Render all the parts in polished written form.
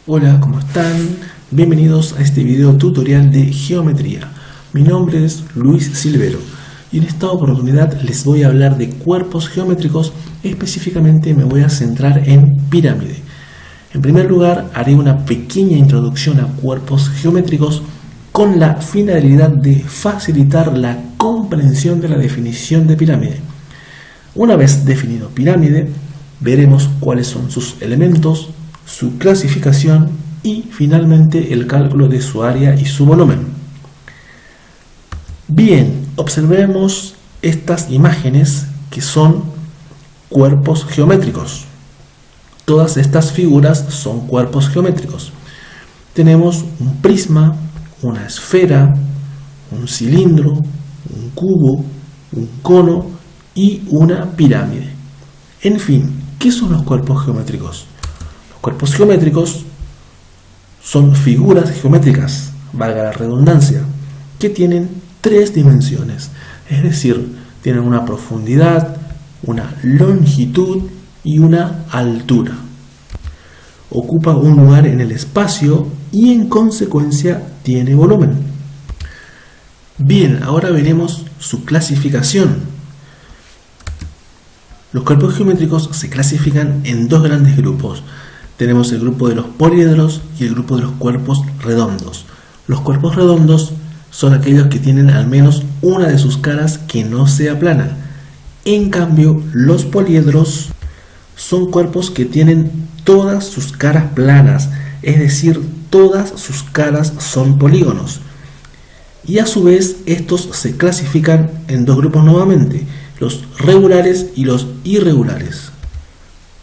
Hola, ¿cómo están? Bienvenidos a este video tutorial de geometría. Mi nombre es Luis Silvero y en esta oportunidad les voy a hablar de cuerpos geométricos. Específicamente me voy a centrar en pirámide. En primer lugar, haré una pequeña introducción a cuerpos geométricos con la finalidad de facilitar la comprensión de la definición de pirámide. Una vez definido pirámide, veremos cuáles son sus elementos, su clasificación y finalmente el cálculo de su área y su volumen. Bien, observemos estas imágenes que son cuerpos geométricos. Todas estas figuras son cuerpos geométricos. Tenemos un prisma, una esfera, un cilindro, un cubo, un cono y una pirámide. En fin, ¿qué son los cuerpos geométricos? Los cuerpos geométricos son figuras geométricas, valga la redundancia, que tienen tres dimensiones, es decir, tienen una profundidad, una longitud y una altura. Ocupa un lugar en el espacio y en consecuencia tiene volumen. Bien, ahora veremos su clasificación. Los cuerpos geométricos se clasifican en dos grandes grupos. Tenemos el grupo de los poliedros y el grupo de los cuerpos redondos. Los cuerpos redondos son aquellos que tienen al menos una de sus caras que no sea plana. En cambio, los poliedros son cuerpos que tienen todas sus caras planas, es decir, todas sus caras son polígonos. Y a su vez, estos se clasifican en dos grupos nuevamente, los regulares y los irregulares.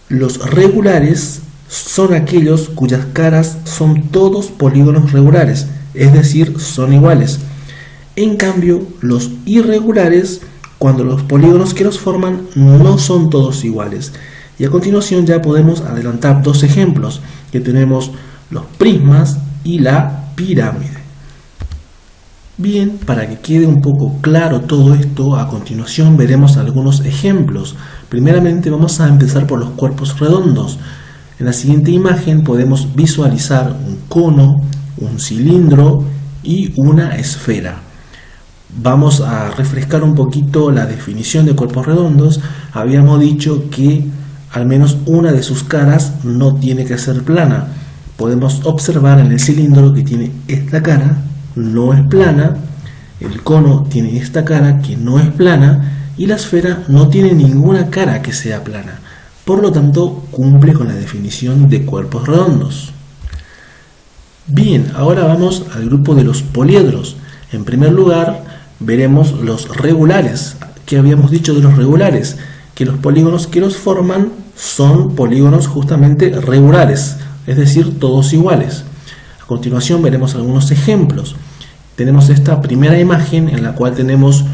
Los regulares son aquellos cuyas caras son todos polígonos regulares, es decir, son iguales. En cambio, los irregulares, cuando los polígonos que los forman no son todos iguales. Y a continuación ya podemos adelantar dos ejemplos, que tenemos los prismas y la pirámide. Bien, para que quede un poco claro todo esto, a continuación veremos algunos ejemplos. Primeramente vamos a empezar por los cuerpos redondos. En la siguiente imagen podemos visualizar un cono, un cilindro y una esfera. Vamos a refrescar un poquito la definición de cuerpos redondos. Habíamos dicho que al menos una de sus caras no tiene que ser plana. Podemos observar en el cilindro que tiene esta cara, no es plana, el cono tiene esta cara que no es plana y la esfera no tiene ninguna cara que sea plana. Por lo tanto, cumple con la definición de cuerpos redondos. Bien, ahora vamos al grupo de los poliedros. En primer lugar, veremos los regulares. ¿Qué habíamos dicho de los regulares? Que los polígonos que los forman son polígonos justamente regulares, es decir, todos iguales. A continuación veremos algunos ejemplos. Tenemos esta primera imagen en la cual tenemos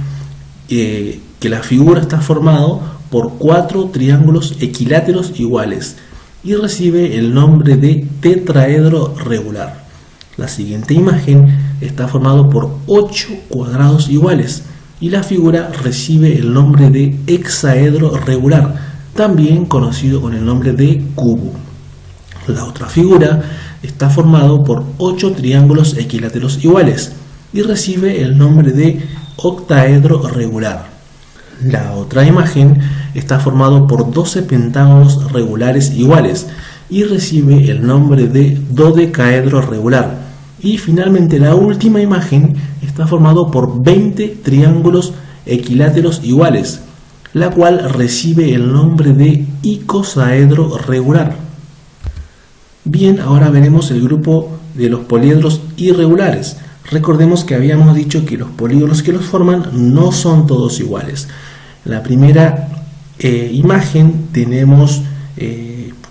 que la figura está formada por 4 triángulos equiláteros iguales y recibe el nombre de tetraedro regular. La siguiente imagen está formado por 8 cuadrados iguales y la figura recibe el nombre de hexaedro regular, también conocido con el nombre de cubo. La otra figura está formado por 8 triángulos equiláteros iguales y recibe el nombre de octaedro regular. La otra imagen está formado por 12 pentágonos regulares iguales y recibe el nombre de dodecaedro regular. Y finalmente la última imagen está formado por 20 triángulos equiláteros iguales, la cual recibe el nombre de icosaedro regular. Bien, ahora veremos el grupo de los poliedros irregulares. Recordemos que habíamos dicho que los polígonos que los forman no son todos iguales. En la primera imagen tenemos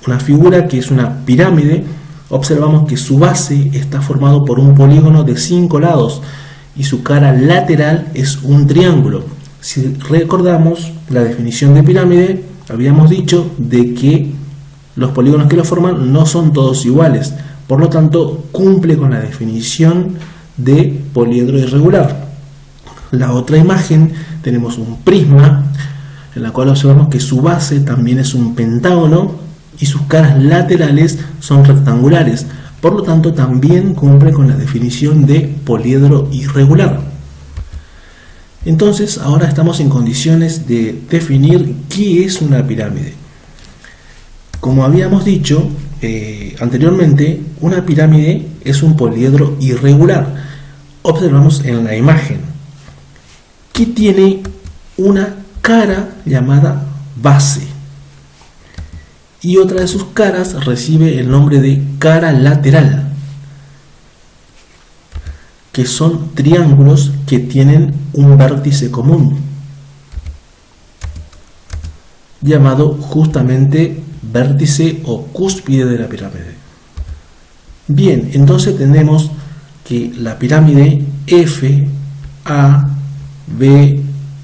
una figura que es una pirámide. Observamos que su base está formado por un polígono de 5 lados y su cara lateral es un triángulo. Si recordamos la definición de pirámide, habíamos dicho de que los polígonos que lo forman no son todos iguales. Por lo tanto, cumple con la definición de poliedro irregular. La otra imagen tenemos un prisma en la cual observamos que su base también es un pentágono y sus caras laterales son rectangulares, Por lo tanto, también cumple con la definición de poliedro irregular. Entonces, ahora estamos en condiciones de definir qué es una pirámide. Como habíamos dicho anteriormente, una pirámide es un poliedro irregular. Observamos en la imagen que tiene una cara llamada base y otra de sus caras recibe el nombre de cara lateral, que son triángulos que tienen un vértice común, llamado justamente vértice o cúspide de la pirámide. Bien, entonces tenemos que la pirámide F, A, B,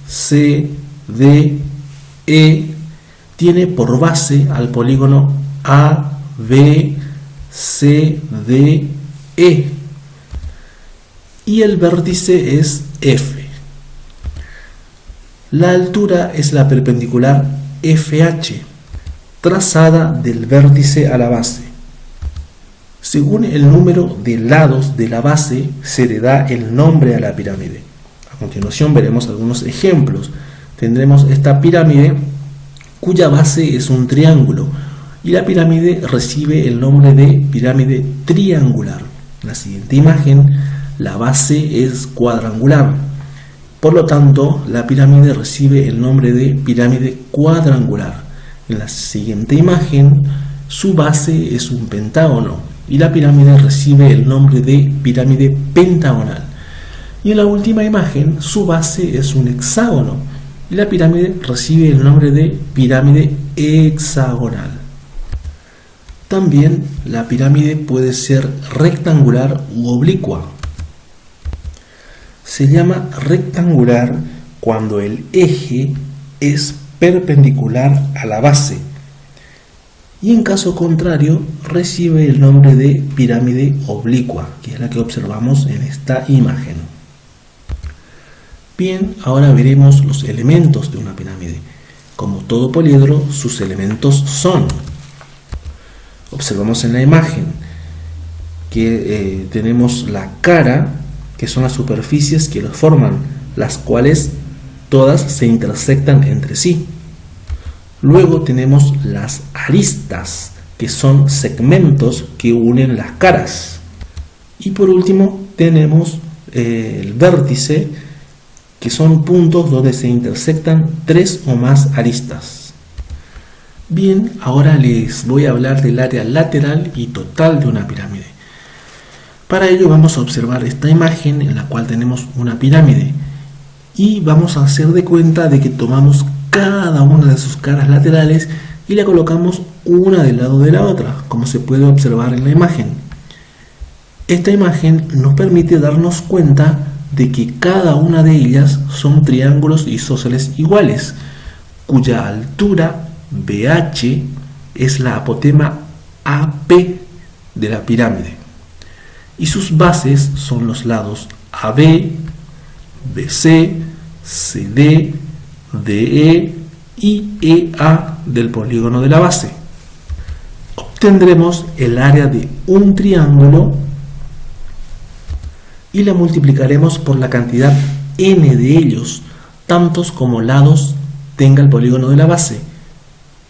C, D, E tiene por base al polígono A, B, C, D, E y el vértice es F. La altura es la perpendicular FH, trazada del vértice a la base. Según el número de lados de la base se le da el nombre a la pirámide. A continuación veremos algunos ejemplos. Tendremos esta pirámide cuya base es un triángulo y la pirámide recibe el nombre de pirámide triangular. En la siguiente imagen la base es cuadrangular, por lo tanto la pirámide recibe el nombre de pirámide cuadrangular. En la siguiente imagen su base es un pentágono y la pirámide recibe el nombre de pirámide pentagonal. Y en la última imagen su base es un hexágono y la pirámide recibe el nombre de pirámide hexagonal. También la pirámide puede ser rectangular u oblicua. Se llama rectangular cuando el eje es perpendicular a la base y en caso contrario recibe el nombre de pirámide oblicua, que es la que observamos en esta imagen. Bien, ahora veremos los elementos de una pirámide. Como todo poliedro, sus elementos son. Observamos en la imagen que tenemos la cara, que son las superficies que los forman, las cuales todas se intersectan entre sí. Luego tenemos las aristas, que son segmentos que unen las caras. Y por último tenemos el vértice, que son puntos donde se intersectan tres o más aristas. Bien, ahora les voy a hablar del área lateral y total de una pirámide. Para ello vamos a observar esta imagen en la cual tenemos una pirámide y vamos a hacer de cuenta de que tomamos cada una de sus caras laterales y la colocamos una del lado de la otra, como se puede observar en la imagen. Esta imagen nos permite darnos cuenta de que cada una de ellas son triángulos isósceles iguales, cuya altura BH es la apotema AP de la pirámide y sus bases son los lados AB, BC, CD, DE y EA del polígono de la base. Obtendremos el área de un triángulo y la multiplicaremos por la cantidad n de ellos, tantos como lados tenga el polígono de la base,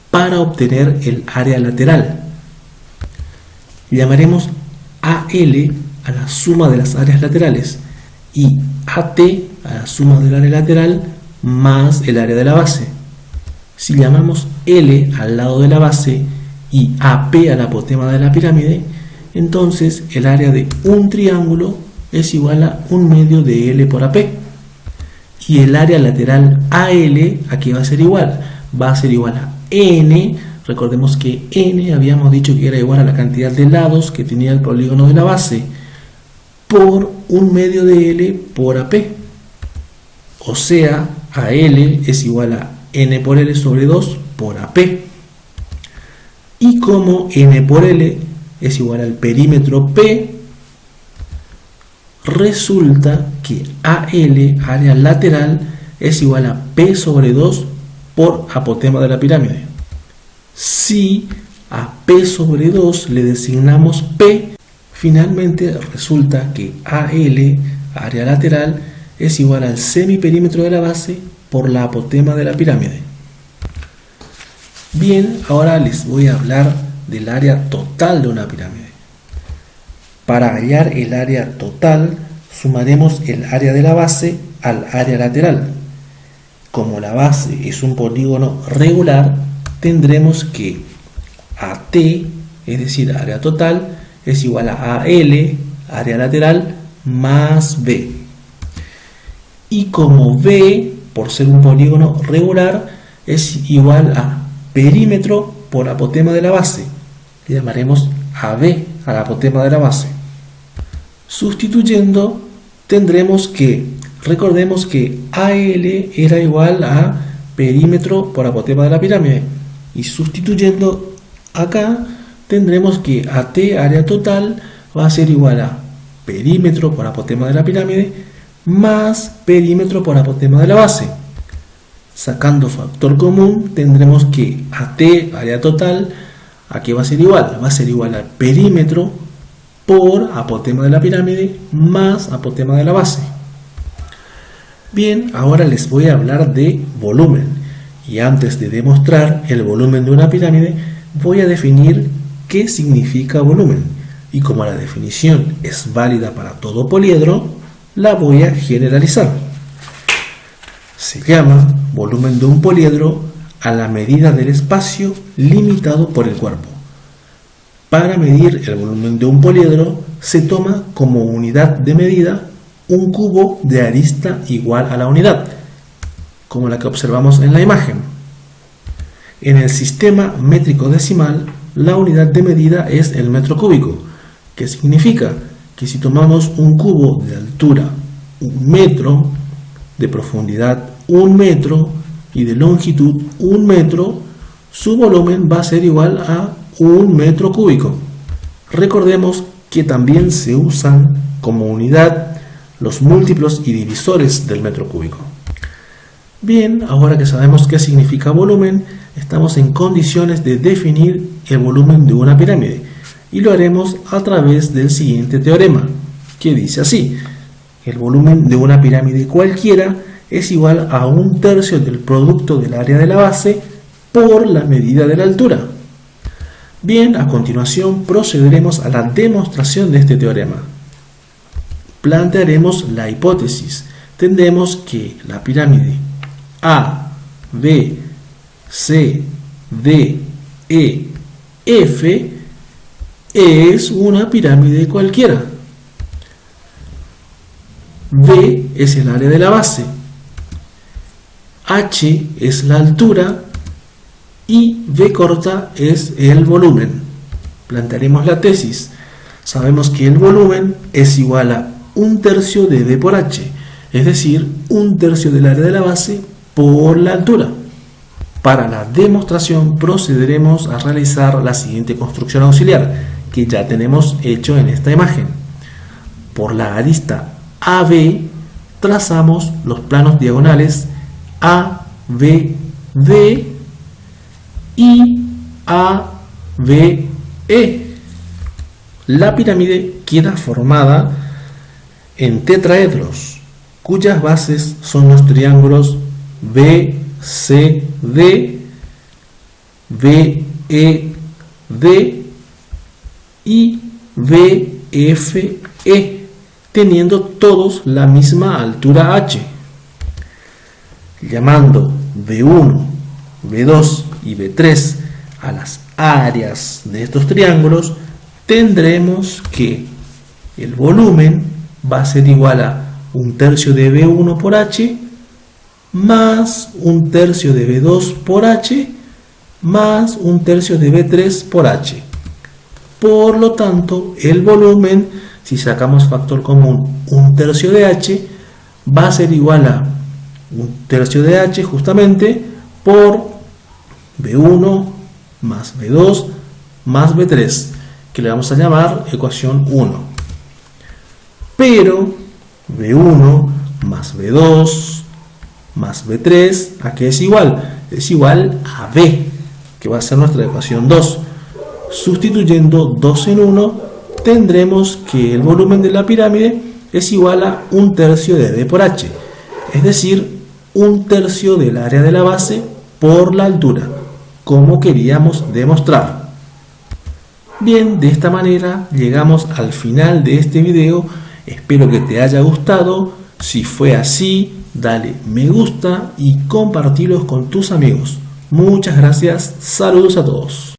para obtener el área lateral. Llamaremos AL a la suma de las áreas laterales y AT a la suma del área lateral más el área de la base. Si llamamos L al lado de la base y AP a la apotema de la pirámide, entonces el área de un triángulo es igual a 1/2 de L por AP. Y el área lateral AL aquí va a ser igual a N. Recordemos que N habíamos dicho que era igual a la cantidad de lados que tenía el polígono de la base por 1/2 de L por AP. O sea, AL es igual a N por L sobre 2 por AP. Y como N por L es igual al perímetro P, resulta que AL, área lateral, es igual a P sobre 2 por apotema de la pirámide. Si a P sobre 2 le designamos P, Finalmente resulta que AL, área lateral, es igual al semiperímetro de la base por la apotema de la pirámide. Bien, ahora les voy a hablar del área total de una pirámide. Para hallar el área total, sumaremos el área de la base al área lateral. Como la base es un polígono regular, tendremos que AT, es decir, área total, es igual a AL, área lateral, más B. Y como B, por ser un polígono regular, es igual a perímetro por apotema de la base. Le llamaremos AB al apotema de la base. Sustituyendo, tendremos que, recordemos que AL era igual a perímetro por apotema de la pirámide. Y sustituyendo acá, tendremos que AT, área total, va a ser igual a perímetro por apotema de la pirámide más perímetro por apotema de la base. Sacando factor común, tendremos que AT, área total, ¿a qué va a ser igual? Va a ser igual al perímetro por apotema de la pirámide más apotema de la base. Bien, ahora les voy a hablar de volumen. Y antes de demostrar el volumen de una pirámide, voy a definir qué significa volumen. Y como la definición es válida para todo poliedro, la voy a generalizar. Se llama volumen de un poliedro a la medida del espacio limitado por el cuerpo. Para medir el volumen de un poliedro se toma como unidad de medida un cubo de arista igual a la unidad, como la que observamos en la imagen. En el sistema métrico decimal, la unidad de medida es el metro cúbico, que significa que si tomamos un cubo de altura 1 metro, de profundidad 1 metro y de longitud 1 metro, su volumen va a ser igual a 1 metro cúbico. Recordemos que también se usan como unidad los múltiplos y divisores del metro cúbico. Bien, ahora que sabemos qué significa volumen, estamos en condiciones de definir el volumen de una pirámide y lo haremos a través del siguiente teorema, que dice así: el volumen de una pirámide cualquiera es igual a 1/3 del producto del área de la base por la medida de la altura. Bien, a continuación procederemos a la demostración de este teorema. Plantearemos la hipótesis. Tendremos que la pirámide A, B, C, D, E, F es una pirámide cualquiera. B es el área de la base, H es la altura y B corta es el volumen. Plantearemos la tesis. Sabemos que el volumen es igual a 1/3 de B por H, es decir, 1/3 del área de la base por la altura. Para la demostración procederemos a realizar la siguiente construcción auxiliar, que ya tenemos hecho en esta imagen. Por la arista AB trazamos los planos diagonales ABD y ABE. La pirámide queda formada en tetraedros, cuyas bases son los triángulos BCD, BED y BFE, teniendo todos la misma altura h. Llamando B1, B2 y B3 a las áreas de estos triángulos, tendremos que el volumen va a ser igual a 1/3 de B1 por H más 1/3 de B2 por H más 1/3 de B3 por H. Por lo tanto, el volumen, si sacamos factor común 1/3 de H, va a ser igual a 1/3 de H justamente por B1 más B2 más B3, que le vamos a llamar ecuación 1. Pero B1 más B2 más B3, ¿a qué es igual? Es igual a B, que va a ser nuestra ecuación 2. Sustituyendo 2 en 1, tendremos que el volumen de la pirámide es igual a 1/3 de B por H, es decir, 1/3 del área de la base por la altura, como queríamos demostrar. Bien, de esta manera llegamos al final de este video. Espero que te haya gustado. Si fue así, dale me gusta y compartilos con tus amigos. Muchas gracias, saludos a todos.